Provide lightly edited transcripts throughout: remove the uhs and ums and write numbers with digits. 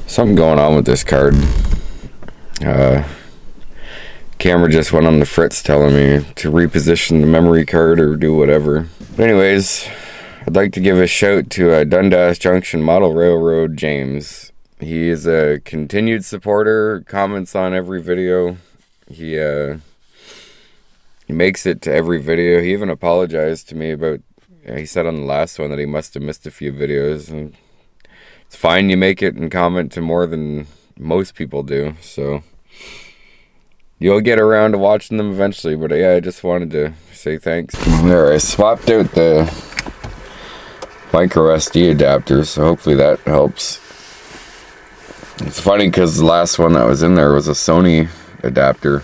Something going on with this card. Camera just went on the fritz telling me to reposition the memory card or do whatever. But anyways, I'd like to give a shout to Dundas Junction Model Railroad James. He is a continued supporter, comments on every video. He makes it to every video. He even apologized to me about, he said on the last one that he must have missed a few videos. And it's fine, you make it and comment to more than most people do, so you'll get around to watching them eventually. But yeah, I just wanted to say thanks. There, I swapped out the micro SD adapter, so hopefully that helps. It's funny because the last one that was in there was a Sony adapter,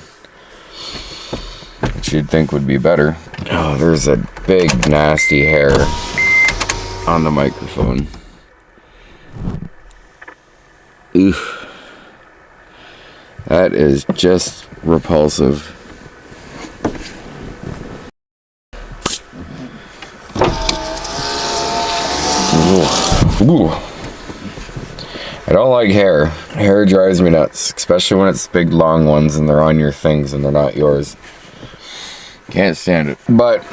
which you'd think would be better. Oh, there's a big nasty hair on the microphone. Oof. That is just repulsive. Ooh. I don't like hair. Hair drives me nuts, especially when it's big long ones and they're on your things and they're not yours. Can't stand it. But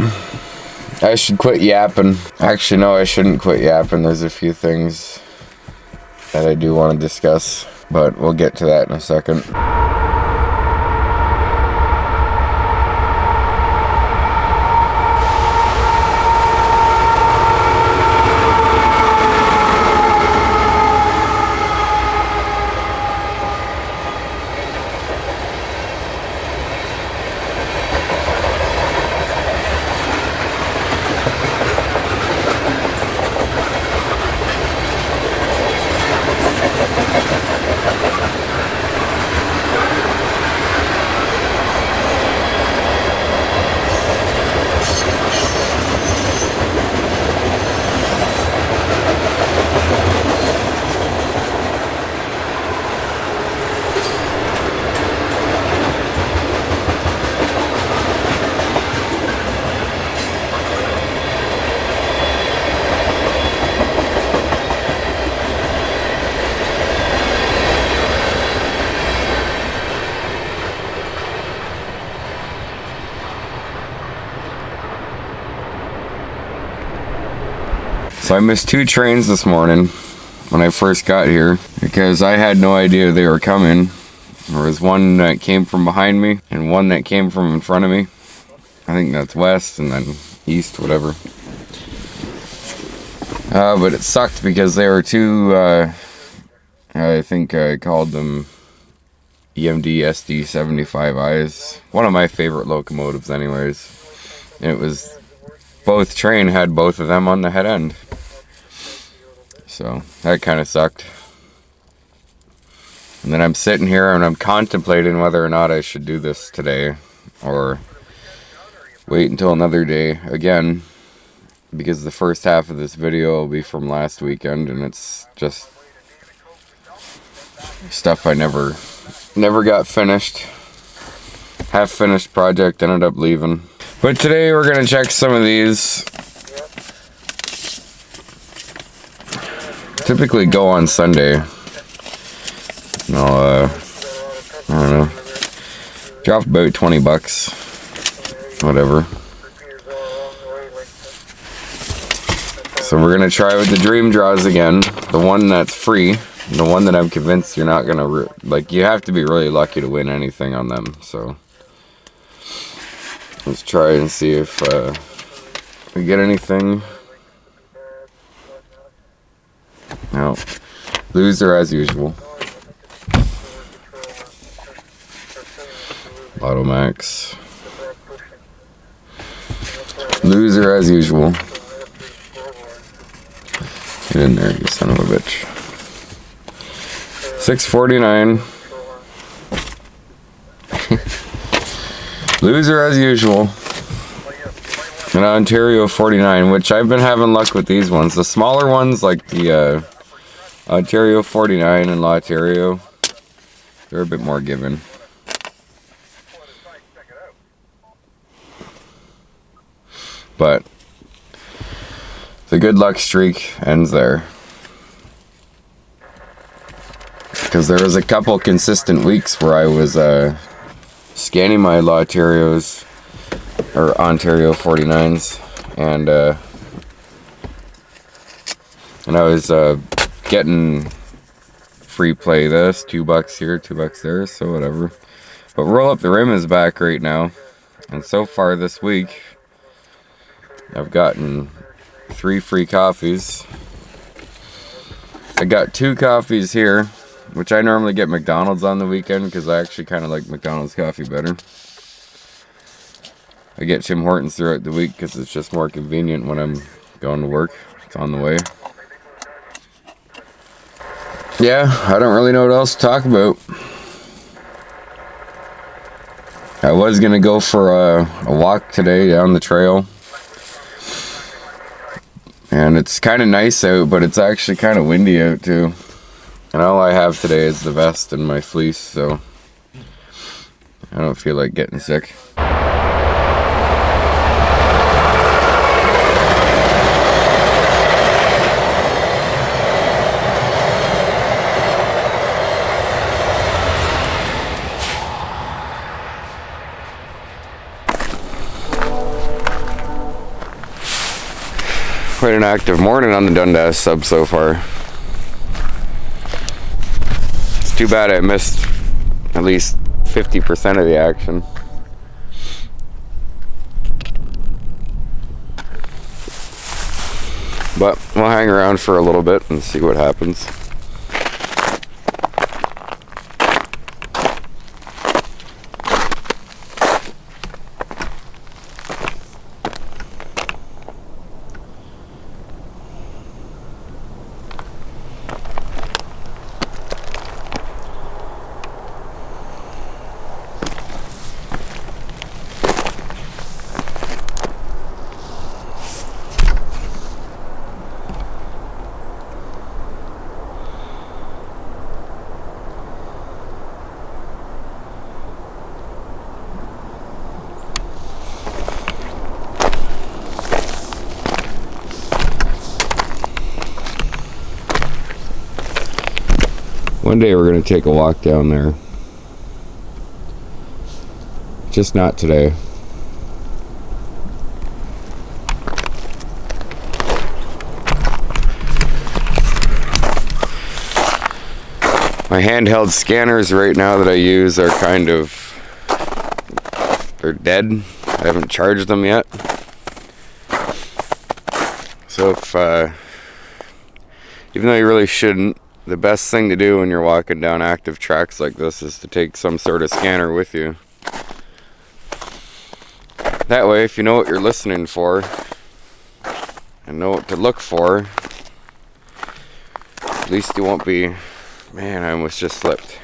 I should quit yapping. Actually, no, I shouldn't quit yapping. There's a few things that I do want to discuss, but we'll get to that in a second. So I missed 2 trains this morning when I first got here because I had no idea they were coming. There was one that came from behind me and one that came from in front of me. I think that's west and then east, whatever. But it sucked because they were two, I think I called them EMD SD 75Is. One of my favorite locomotives anyways. And it was, both train had both of them on the head end. So that kind of sucked. And then I'm sitting here and I'm contemplating whether or not I should do this today or wait until another day again, because the first half of this video will be from last weekend and it's just stuff I never got finished. Half finished project, ended up leaving. But today we're gonna check some of these. Typically go on Sunday. I'll, I don't know, drop about 20 bucks, whatever. So we're gonna try with the dream draws again, the one that's free, the one that I'm convinced you're not gonna, like, you have to be really lucky to win anything on them, so let's try and see if we get anything. No. Loser as usual. Lotto Max. Loser as usual. Get in there, you son of a bitch. 649. Loser as usual. And Ontario 49, which I've been having luck with these ones. The smaller ones, like the Ontario 49 and Ontario, they're a bit more given. But the good luck streak ends there. because there was a couple consistent weeks where I was scanning my Ontario 49s, and I was getting free play this, $2 here, $2 there, so whatever. But Roll Up the Rim is back right now, and so far this week I've gotten 3 free coffees. I got 2 coffees here, which I normally get McDonald's on the weekend because I actually kind of like McDonald's coffee better. I get Tim Hortons throughout the week because it's just more convenient when I'm going to work. It's on the way. Yeah, I don't really know what else to talk about. I was going to go for a walk today down the trail. And it's kind of nice out, but it's actually kind of windy out too. And all I have today is the vest and my fleece, so I don't feel like getting sick. Quite an active morning on the Dundas sub so far. It's too bad I missed at least 50% of the action. But we'll hang around for a little bit and see what happens. One day we're going to take a walk down there. Just not today. My handheld scanners right now that I use are they're dead. I haven't charged them yet. So even though you really shouldn't, the best thing to do when you're walking down active tracks like this is to take some sort of scanner with you. That way, if you know what you're listening for and know what to look for, at least you won't be... Man, I almost just slipped.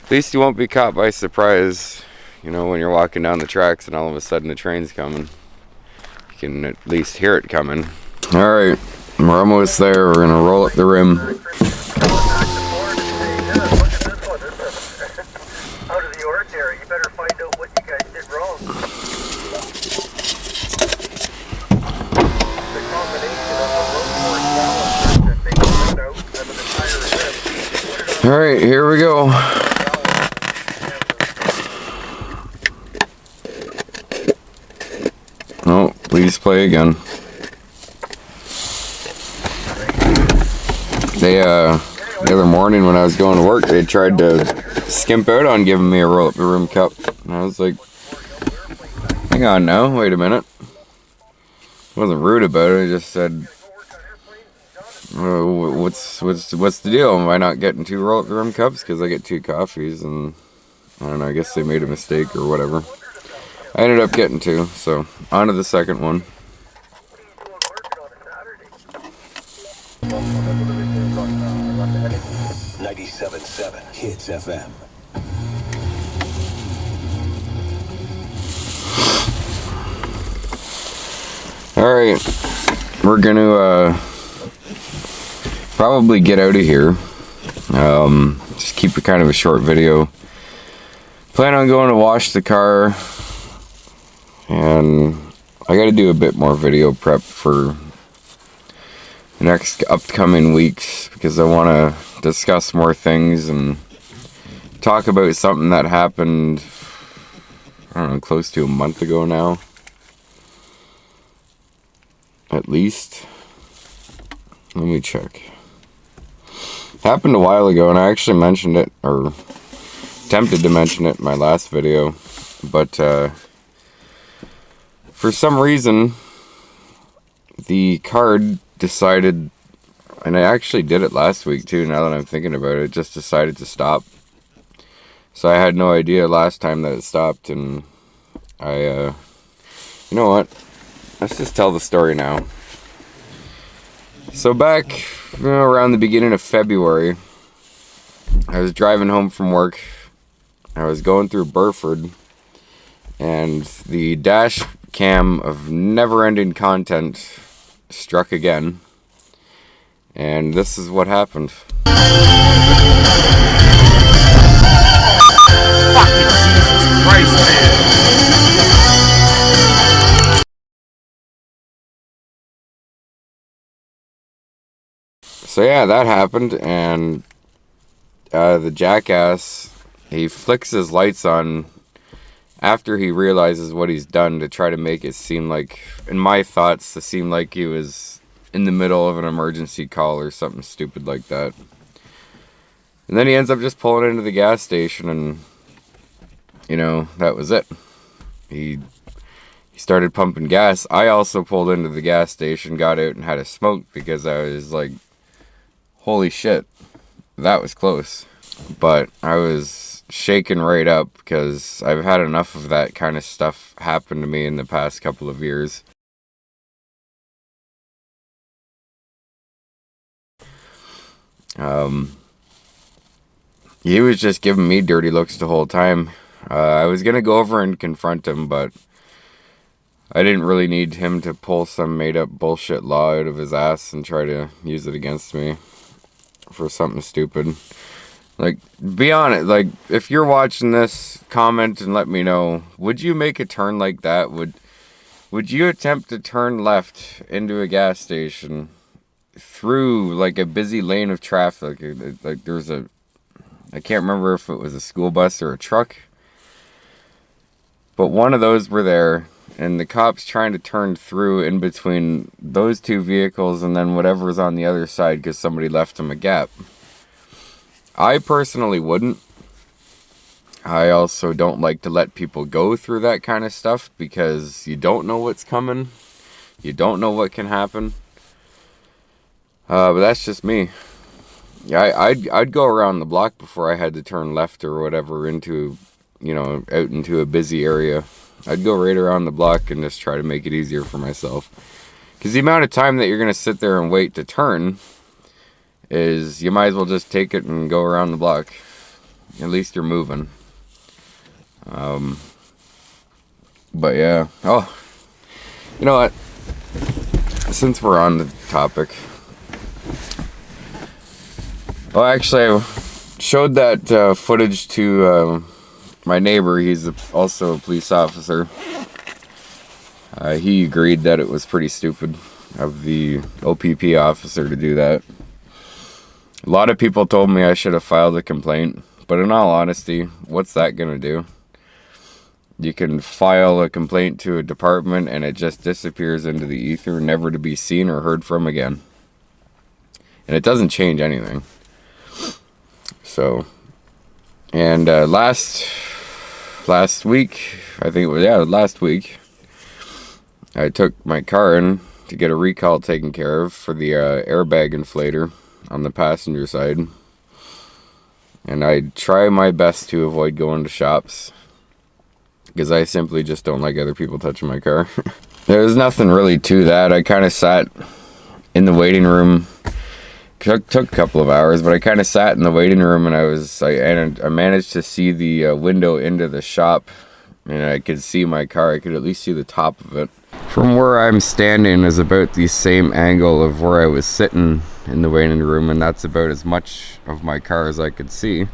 At least you won't be caught by surprise, you know, when you're walking down the tracks and all of a sudden the train's coming. You can at least hear it coming. Alright. We're almost there. We're going to roll up the rim. Out of the ordinary. You better find out what you guys did wrong. The combination of a road force balance that they cut out of an entire rim. Alright, here we go. Oh, please play again. The other morning when I was going to work, they tried to skimp out on giving me a roll up the rim cup. And I was like, hang on now, wait a minute. I wasn't rude about it, I just said, what's the deal? Am I not getting 2 roll up the rim cups? Because I get 2 coffees, and I don't know, I guess they made a mistake or whatever. I ended up getting 2, so on to the second one. 97.7 Hits FM. Alright, we're gonna probably get out of here. Just keep it kind of a short video. Plan on going to wash the car, and I gotta do a bit more video prep for the next upcoming weeks because I want to discuss more things and talk about something that happened, I don't know, close to a month ago now. At least. Let me check. Happened a while ago, and I actually mentioned it, or attempted to mention it in my last video, but for some reason the card decided, and I actually did it last week too, now that I'm thinking about it, just decided to stop. So I had no idea last time that it stopped, and you know what, let's just tell the story now. So back around the beginning of February, I was driving home from work. I was going through Burford, and the dash cam of never-ending content struck again, and this is what happened. Fucking Jesus Christ, man. So yeah, that happened, and the jackass, he flicks his lights on after he realizes what he's done to try to make it seem like, in my thoughts, to seem like he was in the middle of an emergency call or something stupid like that. And then he ends up just pulling into the gas station, and, you know, that was it. He started pumping gas. I also pulled into the gas station, got out and had a smoke, because I was like, holy shit, that was close. But I was shaken right up, because I've had enough of that kind of stuff happen to me in the past couple of years. He was just giving me dirty looks the whole time. I was gonna go over and confront him, but I didn't really need him to pull some made-up bullshit law out of his ass and try to use it against me for something stupid. Like, be honest, like, if you're watching this, comment and let me know, would you make a turn like that? Would you attempt to turn left into a gas station through, like, a busy lane of traffic? Like, there's a, I can't remember if it was a school bus or a truck, but one of those were there, and the cops trying to turn through in between those two vehicles and then whatever's on the other side because somebody left them a gap. I personally wouldn't. I also don't like to let people go through that kind of stuff, because you don't know what's coming. You don't know what can happen. But that's just me. Yeah, I'd go around the block before I had to turn left or whatever into, you know, out into a busy area. I'd go right around the block and just try to make it easier for myself. Because the amount of time that you're going to sit there and wait to turn is, you might as well just take it and go around the block. At least you're moving. But yeah. Oh, you know what? Since we're on the topic. Well, actually, I showed that footage to my neighbor. He's also a police officer. He agreed that it was pretty stupid of the OPP officer to do that. A lot of people told me I should have filed a complaint, but in all honesty, what's that gonna do? You can file a complaint to a department and it just disappears into the ether, never to be seen or heard from again. And it doesn't change anything. So, and last week, I think it was, last week, I took my car in to get a recall taken care of for the airbag inflator on the passenger side. And I try my best to avoid going to shops, because I simply just don't like other people touching my car. There was nothing really to that. I kind of sat in the waiting room. Took a couple of hours, but I kind of sat in the waiting room, and I managed to see the window into the shop, and I could see my car. I could at least see the top of it. From where I'm standing is about the same angle of where I was sitting in the waiting room, and that's about as much of my car as I could see.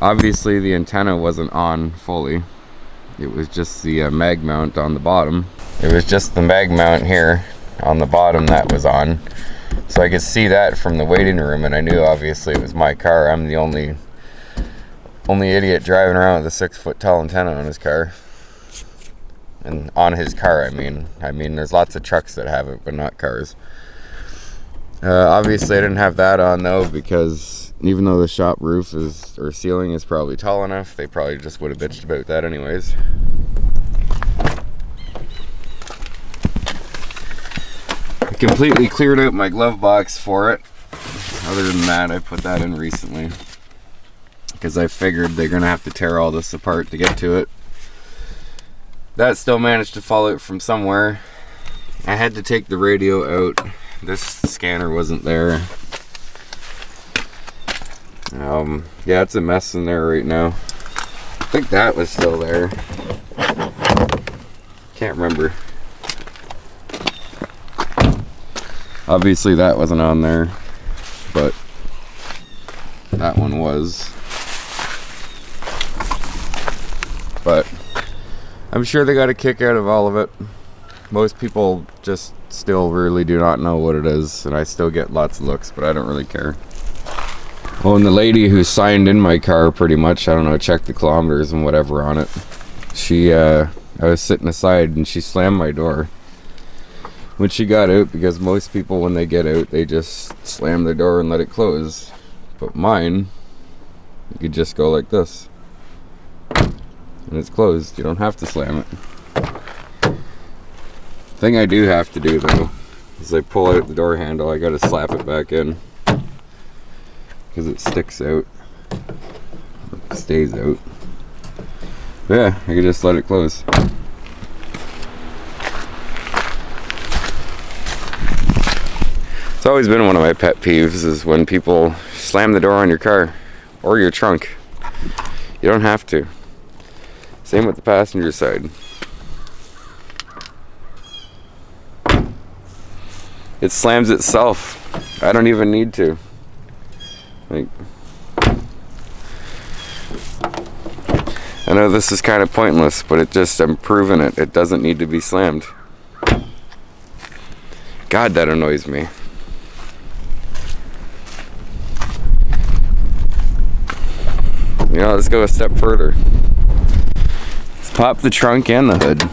Obviously, the antenna wasn't on fully. It was just the mag mount on the bottom. It was just the mag mount here on the bottom that was on. So I could see that from the waiting room, and I knew obviously it was my car. I'm the only idiot driving around with a 6-foot tall antenna on his car. And on his car, I mean there's lots of trucks that have it, but not cars. Obviously I didn't have that on though, because even though the shop roof or ceiling is probably tall enough, they probably just would have bitched about that anyways. I completely cleared out my glove box for it. Other than that, I put that in recently, because I figured they're gonna have to tear all this apart to get to it. That still managed to fall out from somewhere. I had to take the radio out. This scanner wasn't there. Yeah, it's a mess in there right now. I think that was still there. Can't remember. Obviously that wasn't on there, but that one was. But I'm sure they got a kick out of all of it. Most people just still really do not know what it is, and I still get lots of looks, but I don't really care. Oh, and the lady who signed in my car pretty much, I don't know, checked the kilometers and whatever on it. I was sitting aside and she slammed my door when she got out, because most people when they get out, they just slam their door and let it close. But mine, you could just go like this. And it's closed. You don't have to slam it. Thing I do have to do though is I pull out the door handle, I gotta slap it back in, because it sticks out, it stays out. But yeah, I can just let it close. It's always been one of my pet peeves is when people slam the door on your car or your trunk. You don't have to. Same with the passenger side. It slams itself. I don't even need to. Like, I know this is kind of pointless, but I'm proving it. It doesn't need to be slammed. God, that annoys me. You know, let's go a step further. Let's pop the trunk and the hood.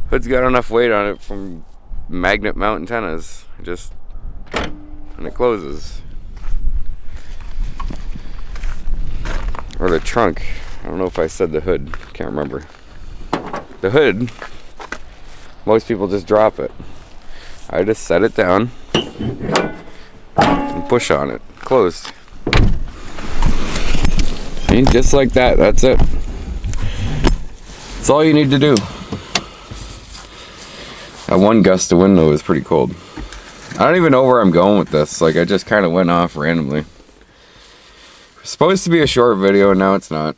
Hood's got enough weight on it from magnet mount antennas. And it closes. Or the trunk. I don't know if I said the hood. Can't remember. The hood, most people just drop it. I just set it down and push on it. Closed. And just like that, that's it. That's all you need to do. That one gust of wind though was pretty cold. I don't even know where I'm going with this. Like, I just kind of went off randomly. It's supposed to be a short video, and now it's not.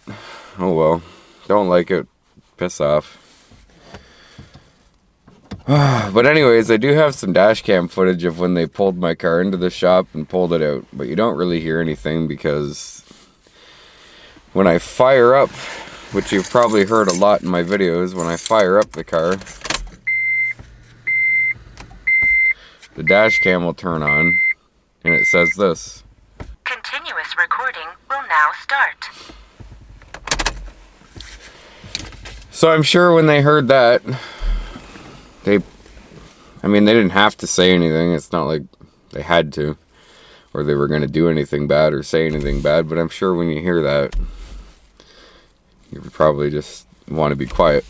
Oh well. Don't like it. Piss off. But anyways, I do have some dash cam footage of when they pulled my car into the shop and pulled it out. But you don't really hear anything, because when I fire up, which you've probably heard a lot in my videos, when I fire up the car, the dash cam will turn on, and it says this. Continuous recording will now start. So I'm sure when they heard that, they didn't have to say anything. It's not like they had to, or they were going to do anything bad or say anything bad, but I'm sure when you hear that, you would probably just want to be quiet.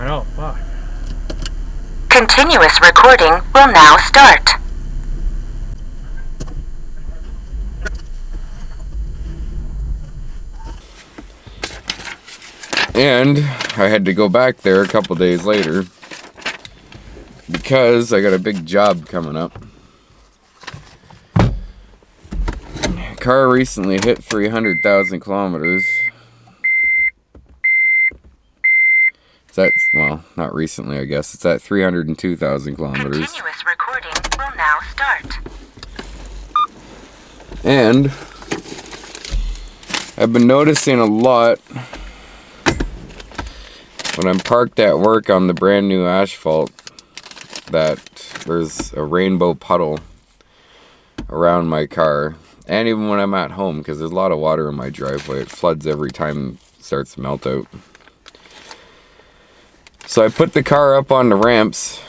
Oh, fuck. Continuous recording will now start. And I had to go back there a couple days later because I got a big job coming up. Car recently hit 300,000 kilometers. That's, well, not recently, I guess. It's at 302,000 kilometers. Continuous recording will now start. And I've been noticing a lot when I'm parked at work on the brand new asphalt that there's a rainbow puddle around my car. And even when I'm at home, because there's a lot of water in my driveway. It floods every time it starts to melt out. So I put the car up on the ramps,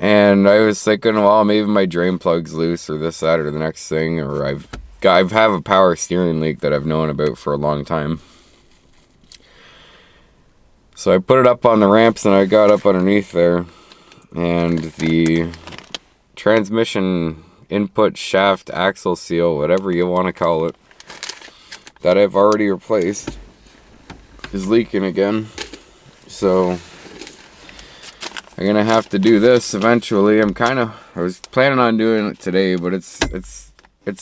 and I was thinking, well, maybe my drain plug's loose, or this, that, or the next thing, or I have a power steering leak that I've known about for a long time. So I put it up on the ramps, and I got up underneath there, and the transmission input shaft axle seal, whatever you want to call it, that I've already replaced, is leaking again. So I'm gonna have to do this eventually. I was planning on doing it today, but it's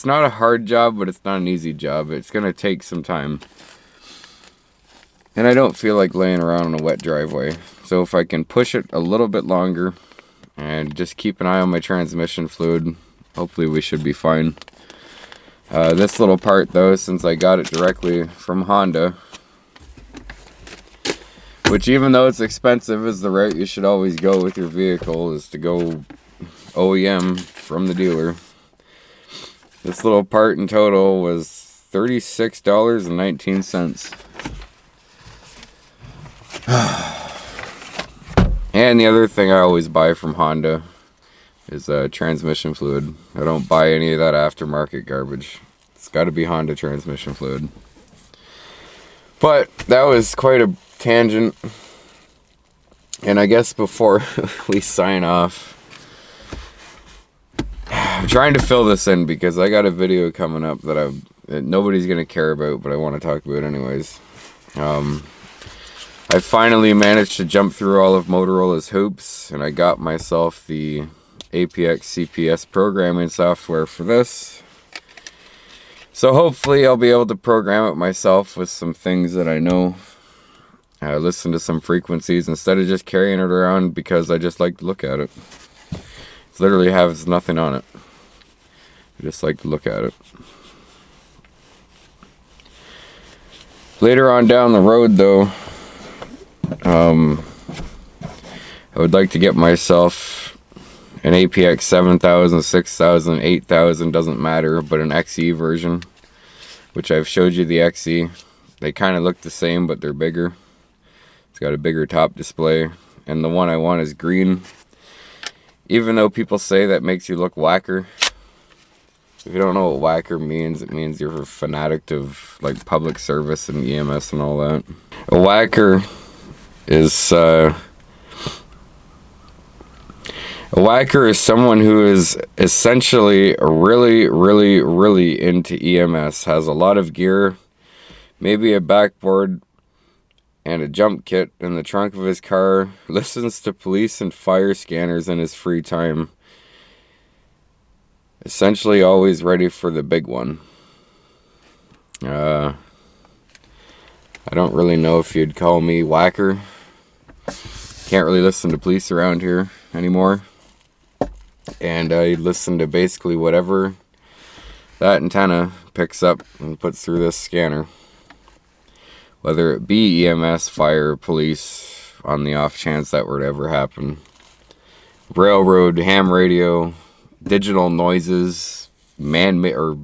not a hard job, but it's not an easy job. It's gonna take some time. And I don't feel like laying around on a wet driveway. So if I can push it a little bit longer and just keep an eye on my transmission fluid, hopefully we should be fine. This little part though, since I got it directly from Honda, which even though it's expensive, is the route you should always go with your vehicle, is to go OEM from the dealer. This little part in total was $36.19. And the other thing I always buy from Honda is transmission fluid. I don't buy any of that aftermarket garbage. It's got to be Honda transmission fluid. But that was quite a tangent, and I guess before we sign off, I'm trying to fill this in because I got a video coming up that nobody's gonna care about, but I want to talk about anyways. I finally managed to jump through all of Motorola's hoops, and I got myself the APX CPS programming software for this. So hopefully I'll be able to program it myself with some things that I know. Listen to some frequencies instead of just carrying it around because I just like to look at it. It literally has nothing on it. I just like to look at it. Later on down the road though, I would like to get myself an APX 7000, 6000, 8000, doesn't matter, but an XE version, which I've showed you the XE. They kind of look the same, but they're bigger. It's got a bigger top display, and the one I want is green. Even though people say that makes you look whacker. If you don't know what whacker means, it means you're a fanatic of like public service and EMS and all that. A whacker is someone who is essentially really, really, really into EMS, has a lot of gear, maybe a backboard and a jump kit in the trunk of his car, listens to police and fire scanners in his free time. Essentially always ready for the big one. I don't really know if you'd call me whacker. Can't really listen to police around here anymore. And I listen to basically whatever that antenna picks up and puts through this scanner. Whether it be EMS, fire, police, on the off chance that were to ever happen. Railroad, ham radio, digital noises, man-made or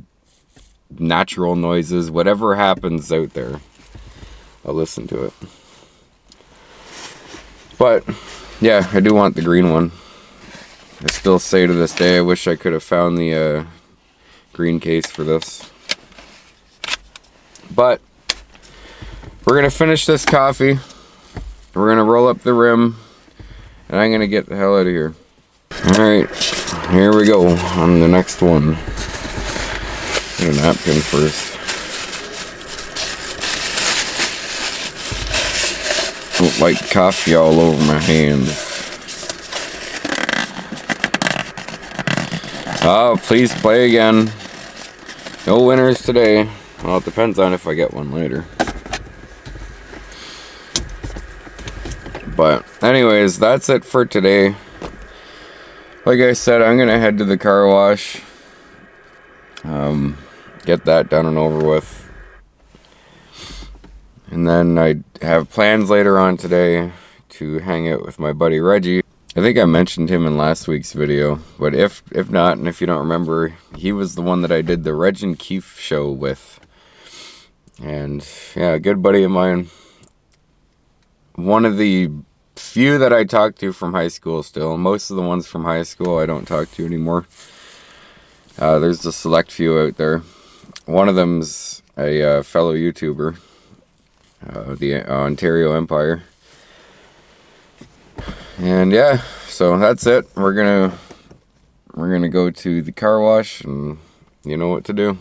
natural noises, whatever happens out there, I'll listen to it. But, yeah, I do want the green one. I still say to this day, I wish I could have found the green case for this. But we're going to finish this coffee. We're going to roll up the rim. And I'm going to get the hell out of here. Alright, here we go on the next one. Get a napkin first. Don't like coffee all over my hands. Oh, please play again. No winners today. Well, it depends on if I get one later. But anyways, that's it for today. Like I said, I'm gonna head to the car wash, get that done and over with, and then I have plans later on today to hang out with my buddy Reggie. I think I mentioned him in last week's video, but if not, and if you don't remember, he was the one that I did the Reg and Keefe show with. And yeah, a good buddy of mine. One of the few that I talk to from high school still. Most of the ones from high school I don't talk to anymore. There's a select few out there. One of them's a fellow YouTuber, the Ontario Empire. And yeah, so that's it. We're gonna go to the car wash, and you know what to do.